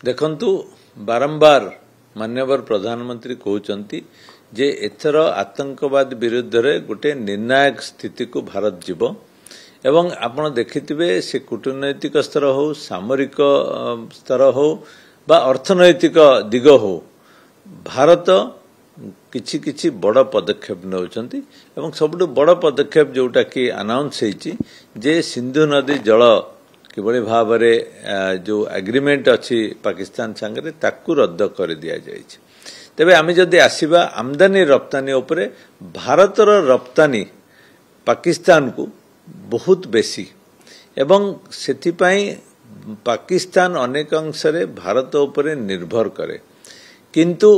देखंतु बारंबार माननीय प्रधानमंत्री कहते जे एथर आतंकवाद विरुद्ध रे गोटे निर्णायक स्थिति को भारत जीव एवं आपण देखिथिबे से कूटनैतिक स्तर हो सामरिक स्तर हो बा अर्थनैतिक दिग हो भारत किछि किछि बड़ पदक्षेप नौचंती एवं सबुठ बड़ पदक्षेप जोटा कि अनाउंस होईची जे सिंधु नदी जल किभली भाव जो एग्रीमेंट अच्छी पाकिस्तान संगे ताकू रद्द कर दिया जायछि। तेबे आमे जदि आसीबा आमदानी रप्तानी उपरे भारतर रप्तानी पाकिस्तान को बहुत बेसी एवं सेथिपाई पाकिस्तान अनेक अंशरे भारत उपरे निर्भर करे किंतु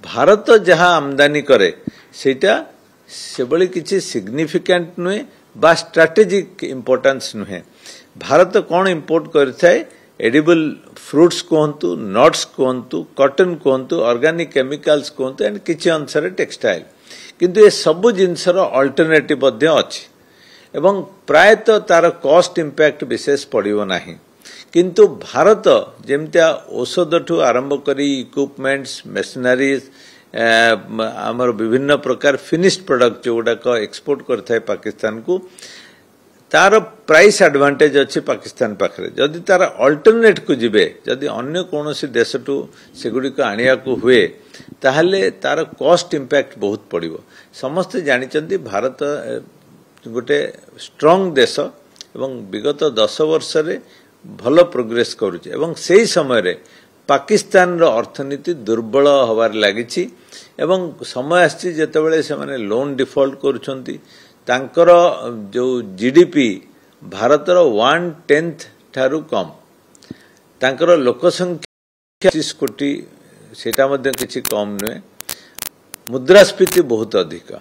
भारत जहाँ आमदानी करे सेटा सेबली किछि सिग्निफिकेंट नुहे बा स्ट्रेटेजिक इंपोर्टेंस नुहे। भारत कौन इंपोर्ट करथाय एडिबल फ्रूट्स कहतु नट्स कहतु कॉटन कहतु ऑर्गेनिक केमिकल्स कहतु एंड किछि अंशरे टेक्सटाइल किंतु ये सब जिनसर अल्टरनेटिव अछि एवं प्रायतः तार कॉस्ट इंपैक्ट विशेष पड़िबो नाही किंतु भारत जेमतिया औषध ठू आरंभ करी इक्विपमेंट्स मशीनरीज आमर विभिन्न प्रकार फिनिश्ड प्रोडक्ट जोड़ा एक्सपोर्ट करथाय पाकिस्तान को तार प्राइस एडवांटेज अच्छी पाकिस्तान पाखरे जदि तार अल्टरनेट को जिबे जदि अन्य कोनोसी देश ठू सेगुडी को आनिया को हुए ताहले तार कॉस्ट इंपैक्ट बहुत पड़िबो। समस्त जानिचंती भारत गोटे स्ट्रांग देश एवं विगत 10 वर्ष रे भल प्रोग्रेस करुचे एवं सेही समय रे पाकिस्तान रो अर्थनीति दुर्बल होबार लागिछि एवं समय आछि जेतेबेले से माने लोन डिफॉल्ट करूछंती तांकर जो जीडीपी भारतर 1/10 ठारू कम तांकर लोक संख्या 25 कोटी सेटा मध्ये किछि कम नुहे मुद्रास्फीति बहुत अधिक।